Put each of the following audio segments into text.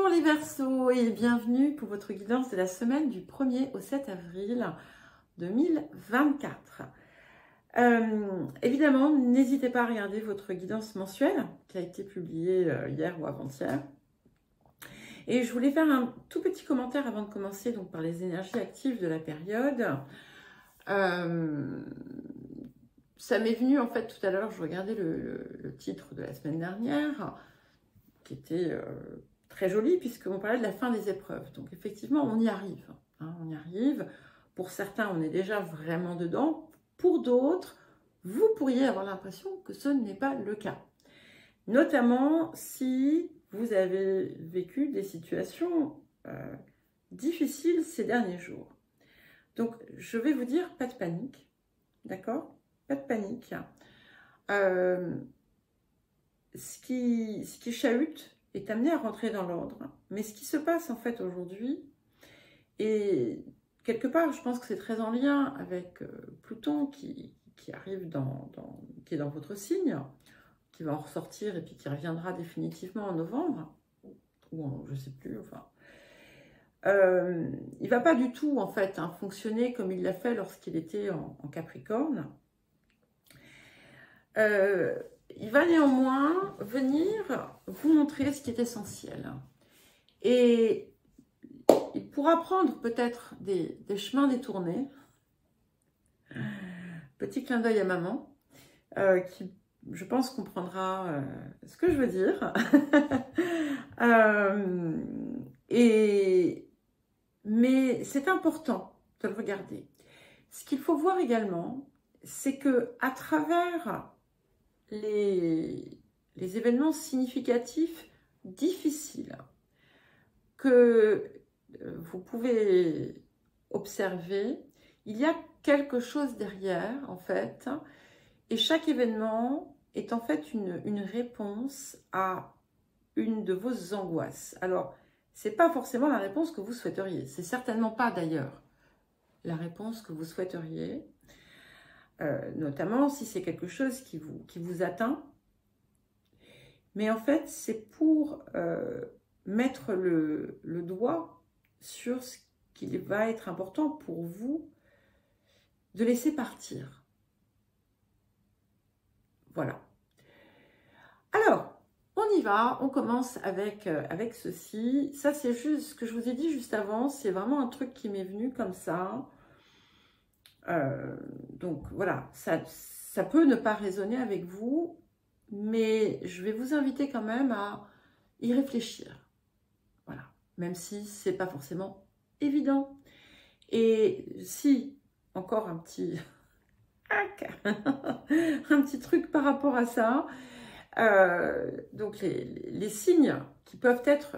Bonjour les Verseaux et bienvenue pour votre guidance de la semaine du 1er au 7 avril 2024. Évidemment, n'hésitez pas à regarder votre guidance mensuelle qui a été publiée hier ou avant-hier. Et je voulais faire un tout petit commentaire avant de commencer donc, par les énergies actives de la période. Ça m'est venu en fait tout à l'heure, je regardais le titre de la semaine dernière qui était très joli puisqu'on parlait de la fin des épreuves. Donc effectivement, on y arrive. Hein, on y arrive. Pour certains, on est déjà vraiment dedans. Pour d'autres, vous pourriez avoir l'impression que ce n'est pas le cas. Notamment si vous avez vécu des situations difficiles ces derniers jours. Donc, je vais vous dire, pas de panique. D'accord? Pas de panique. Ce qui chahute est amené à rentrer dans l'ordre. Mais ce qui se passe en fait aujourd'hui, et quelque part, je pense que c'est très en lien avec Pluton qui arrive qui est dans votre signe, qui va en ressortir et puis qui reviendra définitivement en novembre, ou en, je ne sais plus, enfin. Il ne va pas du tout en fait fonctionner comme il l'a fait lorsqu'il était en Capricorne. Il va néanmoins venir vous montrer ce qui est essentiel. Et il pourra prendre peut-être des chemins détournés. Petit clin d'œil à maman, qui, je pense, comprendra ce que je veux dire. Mais c'est important de le regarder. Ce qu'il faut voir également, c'est que à travers les événements significatifs, difficiles, que vous pouvez observer, il y a quelque chose derrière, en fait, et chaque événement est en fait une réponse à une de vos angoisses. Alors, ce n'est pas forcément la réponse que vous souhaiteriez, c'est certainement pas d'ailleurs la réponse que vous souhaiteriez, notamment si c'est quelque chose qui vous atteint. Mais en fait, c'est pour mettre le doigt sur ce qui va être important pour vous de laisser partir. Voilà. Alors, on y va, on commence avec ceci. Ça, c'est juste ce que je vous ai dit juste avant, c'est vraiment un truc qui m'est venu comme ça. Donc voilà, ça peut ne pas résonner avec vous, mais je vais vous inviter quand même à y réfléchir. Voilà, même si c'est pas forcément évident. Et si, encore un petit, un petit truc par rapport à ça, donc les signes qui peuvent être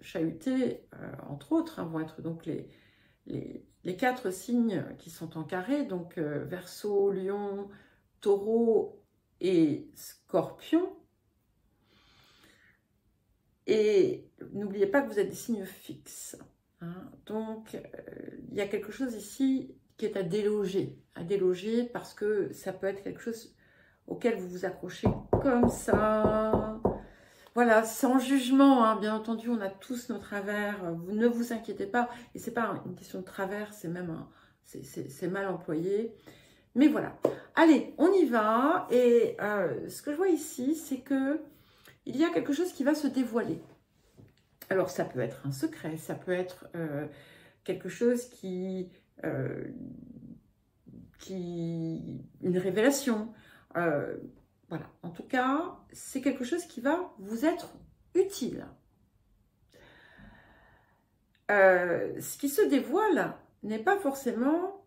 chahutés, entre autres, vont être donc les 4 signes qui sont en carré, donc Verseau, Lion, Taureau et Scorpion. Et n'oubliez pas que vous êtes des signes fixes. Hein. Donc, il y a quelque chose ici qui est à déloger parce que ça peut être quelque chose auquel vous vous accrochez comme ça. Voilà, sans jugement, hein. Bien entendu, on a tous nos travers, vous ne vous inquiétez pas, et c'est pas une question de travers, c'est même c'est mal employé, mais voilà. Allez, on y va, et ce que je vois ici, c'est que il y a quelque chose qui va se dévoiler. Alors, ça peut être un secret, ça peut être quelque chose qui une révélation, voilà, en tout cas, c'est quelque chose qui va vous être utile. Ce qui se dévoile n'est pas forcément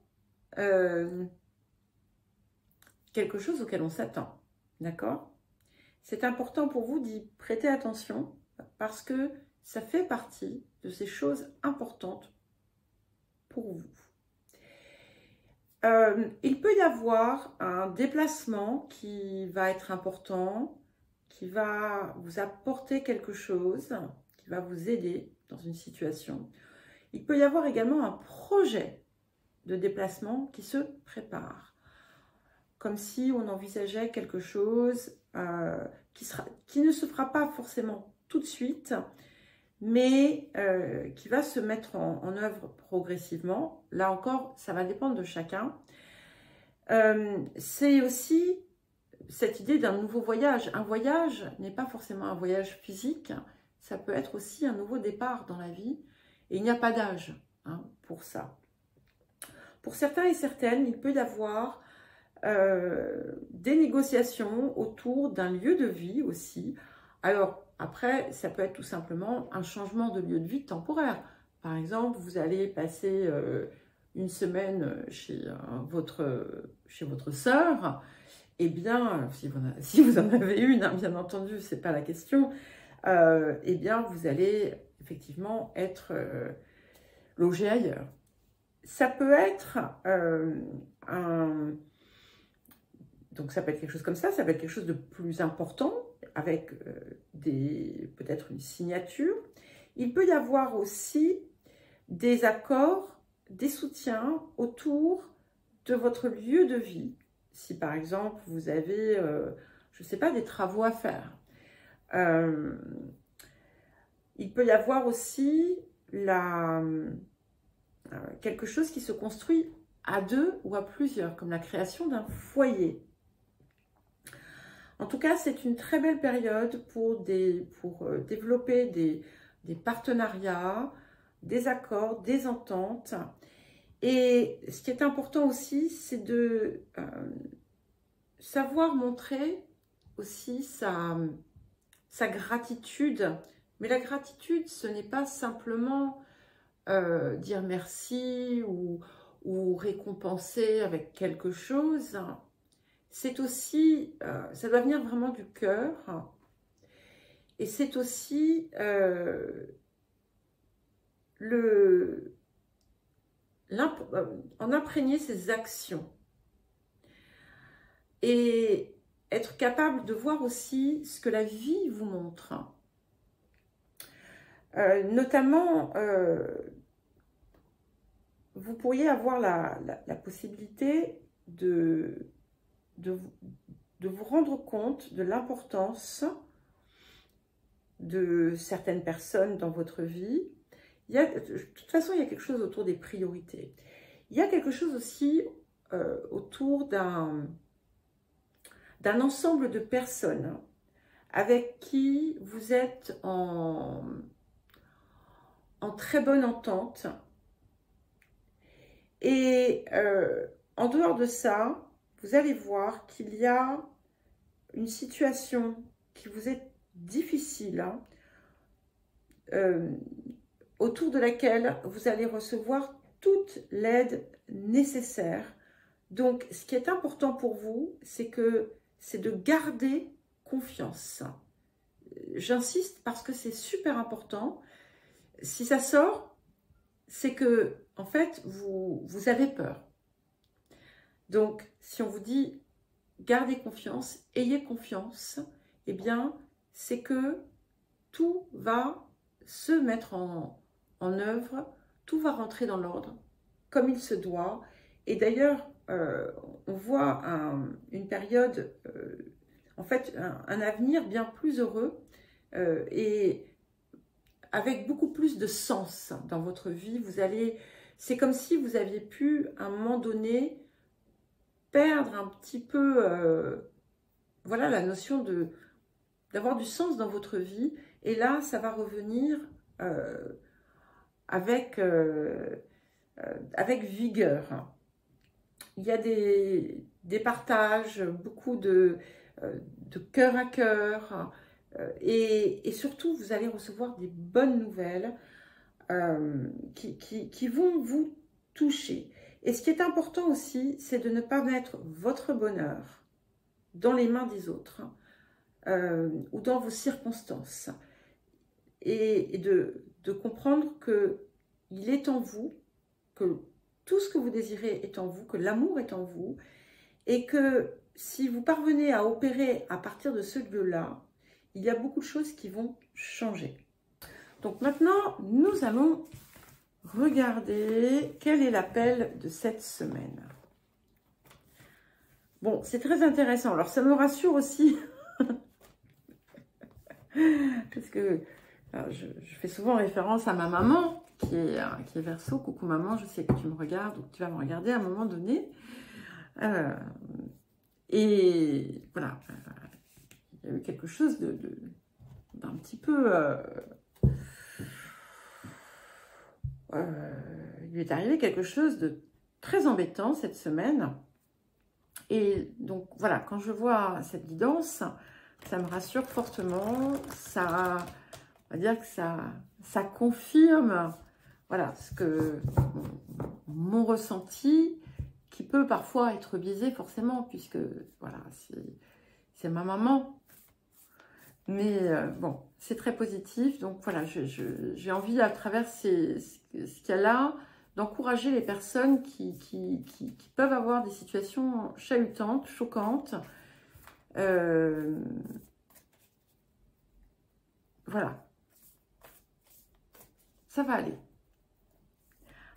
quelque chose auquel on s'attend, d'accord? C'est important pour vous d'y prêter attention parce que ça fait partie de ces choses importantes pour vous. Il peut y avoir un déplacement qui va être important, qui va vous apporter quelque chose, qui va vous aider dans une situation. Il peut y avoir également un projet de déplacement qui se prépare, comme si on envisageait quelque chose qui ne se fera pas forcément tout de suite, mais qui va se mettre en œuvre progressivement. Là encore, ça va dépendre de chacun. C'est aussi cette idée d'un nouveau voyage. Un voyage n'est pas forcément un voyage physique, ça peut être aussi un nouveau départ dans la vie. Et il n'y a pas d'âge pour ça. Pour certains et certaines, il peut y avoir des négociations autour d'un lieu de vie aussi. Alors, après, ça peut être tout simplement un changement de lieu de vie temporaire. Par exemple, vous allez passer une semaine chez votre sœur. Eh bien, si vous en avez une, bien entendu, c'est pas la question, eh bien, vous allez effectivement être logé ailleurs. Ça peut être donc ça peut être quelque chose comme ça peut être quelque chose de plus important, avec peut-être une signature. Il peut y avoir aussi des accords, des soutiens autour de votre lieu de vie. Si par exemple vous avez, je ne sais pas, des travaux à faire. Il peut y avoir aussi quelque chose qui se construit à deux ou à plusieurs, comme la création d'un foyer. En tout cas, c'est une très belle période pour développer des partenariats, des accords, des ententes. Et ce qui est important aussi, c'est de savoir montrer aussi sa gratitude. Mais la gratitude, ce n'est pas simplement dire merci ou récompenser avec quelque chose. C'est aussi, ça doit venir vraiment du cœur. Et c'est aussi en imprégner ses actions. Et être capable de voir aussi ce que la vie vous montre. Notamment, vous pourriez avoir la possibilité de vous rendre compte de l'importance de certaines personnes dans votre vie. De toute façon, il y a quelque chose autour des priorités. Il y a quelque chose aussi autour d'un ensemble de personnes avec qui vous êtes en très bonne entente. Et en dehors de ça, vous allez voir qu'il y a une situation qui vous est difficile, autour de laquelle vous allez recevoir toute l'aide nécessaire. Donc, ce qui est important pour vous, c'est de garder confiance. J'insiste parce que c'est super important. Si ça sort, c'est que, en fait, vous avez peur. Donc, si on vous dit gardez confiance, ayez confiance, eh bien, c'est que tout va se mettre en œuvre, tout va rentrer dans l'ordre, comme il se doit. Et d'ailleurs, on voit une période, en fait, un avenir bien plus heureux et avec beaucoup plus de sens dans votre vie. C'est comme si vous aviez pu, à un moment donné, perdre un petit peu, voilà, la notion d'avoir du sens dans votre vie. Et là, ça va revenir avec vigueur. Il y a des partages, beaucoup de cœur à cœur. Et surtout, vous allez recevoir des bonnes nouvelles qui vont vous toucher. Et ce qui est important aussi, c'est de ne pas mettre votre bonheur dans les mains des autres ou dans vos circonstances. Et de comprendre qu'il est en vous, que tout ce que vous désirez est en vous, que l'amour est en vous, et que si vous parvenez à opérer à partir de ce lieu-là, il y a beaucoup de choses qui vont changer. Donc maintenant, nous allons regarder quel est l'appel de cette semaine. Bon, c'est très intéressant. Alors, ça me rassure aussi. Parce que Je fais souvent référence à ma maman, qui est Verseau. Coucou maman, je sais que tu me regardes ou que tu vas me regarder à un moment donné. Et voilà, il y a eu quelque chose d'un petit peu... il lui est arrivé quelque chose de très embêtant cette semaine. Et donc voilà, quand je vois cette guidance, ça me rassure fortement. Ça, on va dire que ça confirme, voilà, ce que mon ressenti, qui peut parfois être biaisé forcément, puisque voilà, c'est ma maman. Mais bon, c'est très positif. Donc voilà, j'ai envie à travers ce qu'il y a là, d'encourager les personnes qui peuvent avoir des situations chahutantes, choquantes. Voilà. Ça va aller.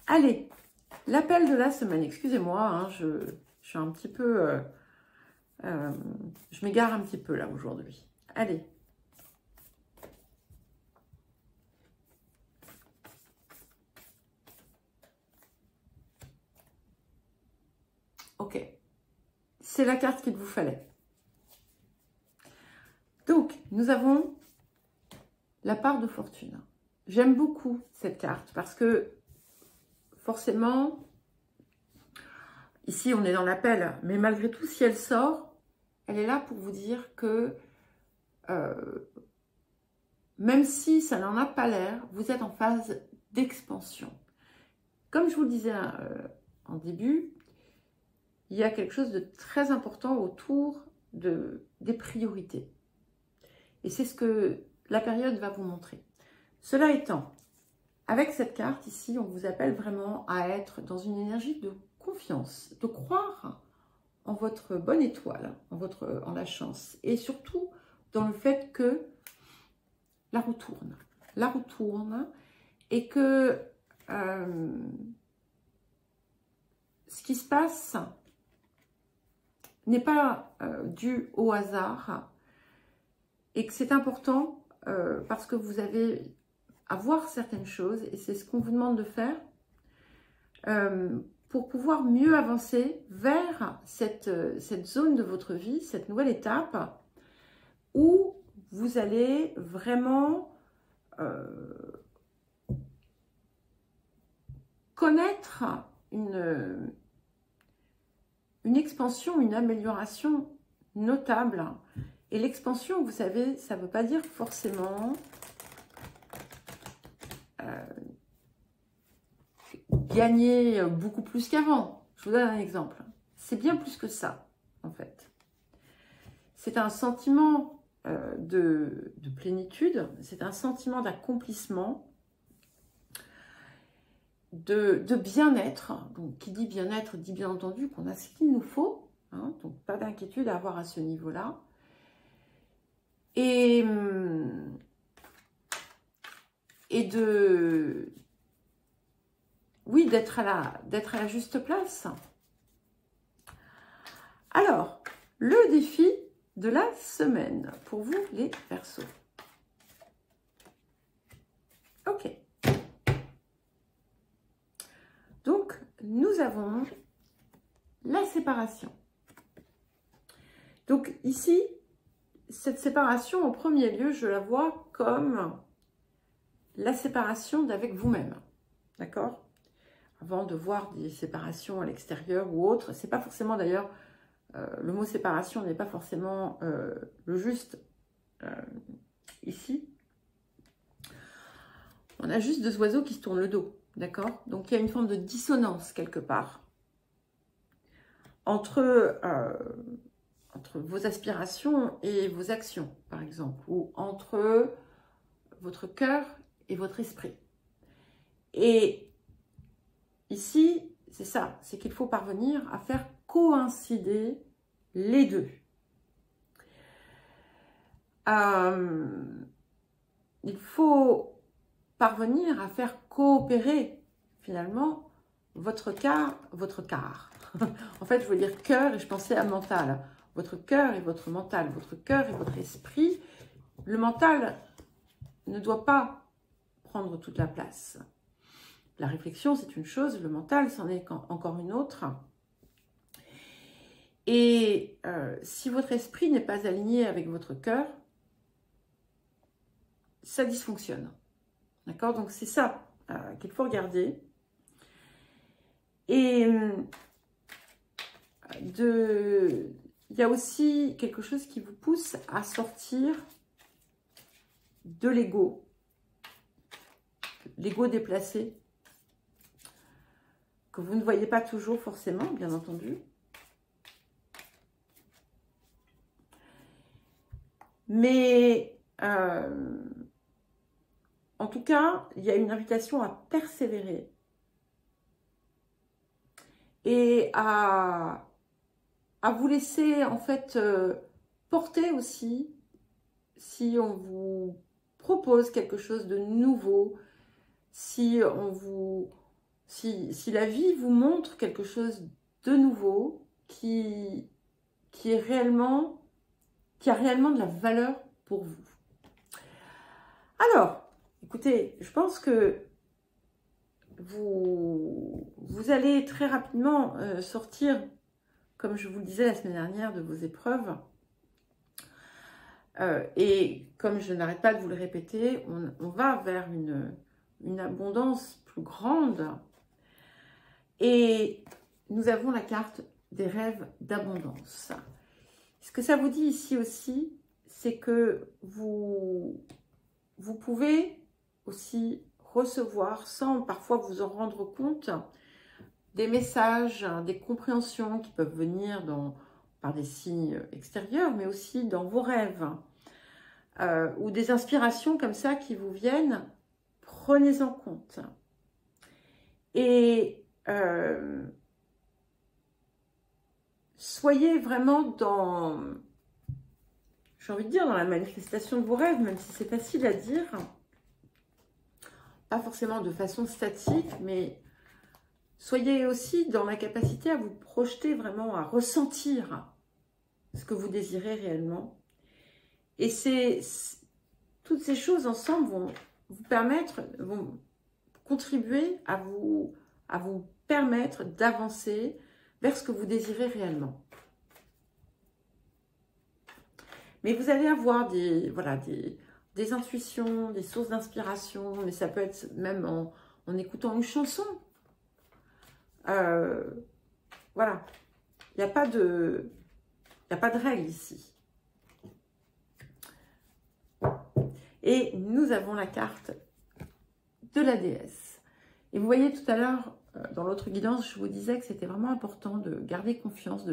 Allez, l'appel de la semaine. Excusez-moi, hein, je suis un petit peu... je m'égare un petit peu là aujourd'hui. Allez. Ok. C'est la carte qu'il vous fallait. Donc, nous avons la part de fortune. J'aime beaucoup cette carte parce que forcément, ici on est dans l'appel, mais malgré tout, si elle sort, elle est là pour vous dire que même si ça n'en a pas l'air, vous êtes en phase d'expansion. Comme je vous le disais en début, il y a quelque chose de très important autour des priorités. Et c'est ce que la période va vous montrer. Cela étant, avec cette carte ici, on vous appelle vraiment à être dans une énergie de confiance, de croire en votre bonne étoile, en la chance. Et surtout, dans le fait que la roue tourne, et que ce qui se passe n'est pas dû au hasard, et que c'est important parce que vous avez à voir certaines choses, et c'est ce qu'on vous demande de faire pour pouvoir mieux avancer vers cette zone de votre vie, cette nouvelle étape où vous allez vraiment connaître une expansion, une amélioration notable. Et l'expansion, vous savez, ça ne veut pas dire forcément gagner beaucoup plus qu'avant. Je vous donne un exemple. C'est bien plus que ça, en fait. C'est un sentiment de plénitude, c'est un sentiment d'accomplissement, de bien-être. Donc, qui dit bien-être dit bien entendu qu'on a ce qu'il nous faut. Hein, donc, pas d'inquiétude à avoir à ce niveau-là. Et oui, d'être à la juste place. Alors, le défi de la semaine pour vous les Verseaux. Ok. Donc, nous avons la séparation. Donc ici, cette séparation, en premier lieu, je la vois comme la séparation d'avec vous-même. D'accord? Avant de voir des séparations à l'extérieur ou autre, c'est pas forcément d'ailleurs, le mot séparation n'est pas forcément le juste ici. On a juste deux oiseaux qui se tournent le dos, d'accord? Donc il y a une forme de dissonance quelque part entre vos aspirations et vos actions, par exemple, ou entre votre cœur et votre esprit. Et ici, c'est ça, c'est qu'il faut parvenir à faire coïncider les deux. Il faut parvenir à faire coopérer, finalement, votre quart. En fait, je veux dire cœur et je pensais à mental. Votre cœur et votre mental, votre cœur et votre esprit. Le mental ne doit pas prendre toute la place. La réflexion, c'est une chose, le mental, c'en est encore une autre. Et si votre esprit n'est pas aligné avec votre cœur, ça dysfonctionne. D'accord? Donc c'est ça qu'il faut regarder. Et il y a aussi quelque chose qui vous pousse à sortir de l'ego déplacé, que vous ne voyez pas toujours forcément, bien entendu. Mais en tout cas, il y a une invitation à persévérer et à vous laisser en fait porter aussi si on vous propose quelque chose de nouveau, si la vie vous montre quelque chose de nouveau qui a réellement de la valeur pour vous. Alors, écoutez, je pense que vous allez très rapidement sortir, comme je vous le disais la semaine dernière, de vos épreuves. Et comme je n'arrête pas de vous le répéter, on va vers une abondance plus grande. Et nous avons la carte des rêves d'abondance. Ce que ça vous dit ici aussi, c'est que vous pouvez aussi recevoir, sans parfois vous en rendre compte, des messages, des compréhensions qui peuvent venir par des signes extérieurs, mais aussi dans vos rêves, ou des inspirations comme ça qui vous viennent. Prenez en compte. Et soyez vraiment dans, j'ai envie de dire, dans la manifestation de vos rêves, même si c'est facile à dire, pas forcément de façon statique, mais soyez aussi dans la capacité à vous projeter vraiment, à ressentir ce que vous désirez réellement. Et toutes ces choses ensemble vont vous permettre, vont contribuer à vous permettre d'avancer vers ce que vous désirez réellement. Mais vous allez avoir des intuitions, des sources d'inspiration, mais ça peut être même en écoutant une chanson. Voilà. Il n'y a pas de règle ici. Et nous avons la carte de la déesse. Et vous voyez tout à l'heure, dans l'autre guidance, je vous disais que c'était vraiment important de garder confiance,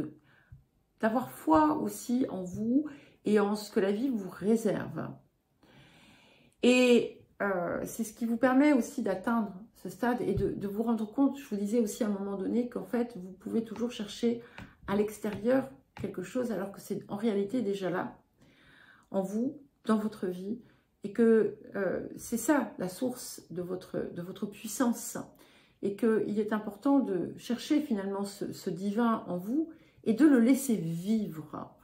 d'avoir foi aussi en vous et en ce que la vie vous réserve. Et c'est ce qui vous permet aussi d'atteindre ce stade et de vous rendre compte, je vous disais aussi à un moment donné, qu'en fait, vous pouvez toujours chercher à l'extérieur quelque chose alors que c'est en réalité déjà là, en vous, dans votre vie, et que c'est ça la source de votre puissance, et qu'il est important de chercher finalement ce divin en vous et de le laisser vivre,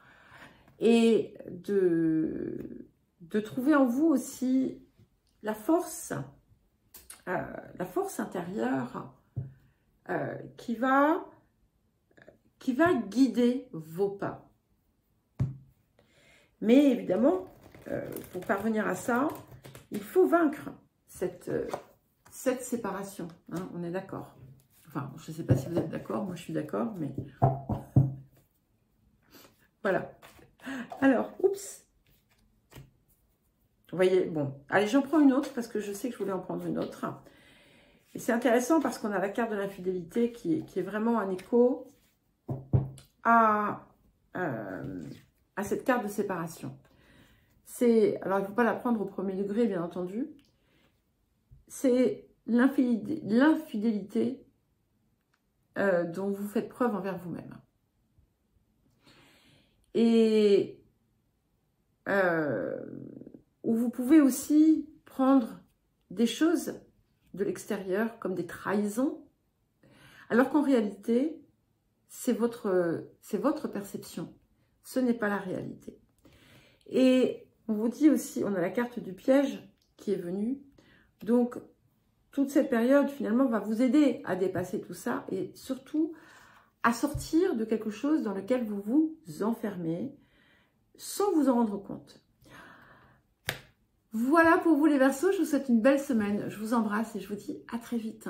et de trouver en vous aussi la force intérieure qui va guider vos pas. Mais évidemment, pour parvenir à ça, il faut vaincre cette séparation. Hein, on est d'accord. Enfin, je ne sais pas si vous êtes d'accord, moi je suis d'accord, mais voilà. Alors, oups. Vous voyez, bon, allez, j'en prends une autre parce que je sais que je voulais en prendre une autre. Et c'est intéressant parce qu'on a la carte de l'infidélité qui est vraiment un écho à cette carte de séparation. Alors il ne faut pas la prendre au premier degré, bien entendu. C'est l'infidélité dont vous faites preuve envers vous-même. Et où vous pouvez aussi prendre des choses de l'extérieur comme des trahisons, alors qu'en réalité, c'est votre perception. Ce n'est pas la réalité. Et on vous dit aussi, on a la carte du piège qui est venu. Donc, toute cette période, finalement, va vous aider à dépasser tout ça et surtout à sortir de quelque chose dans lequel vous vous enfermez sans vous en rendre compte. Voilà pour vous les Verseaux, je vous souhaite une belle semaine. Je vous embrasse et je vous dis à très vite.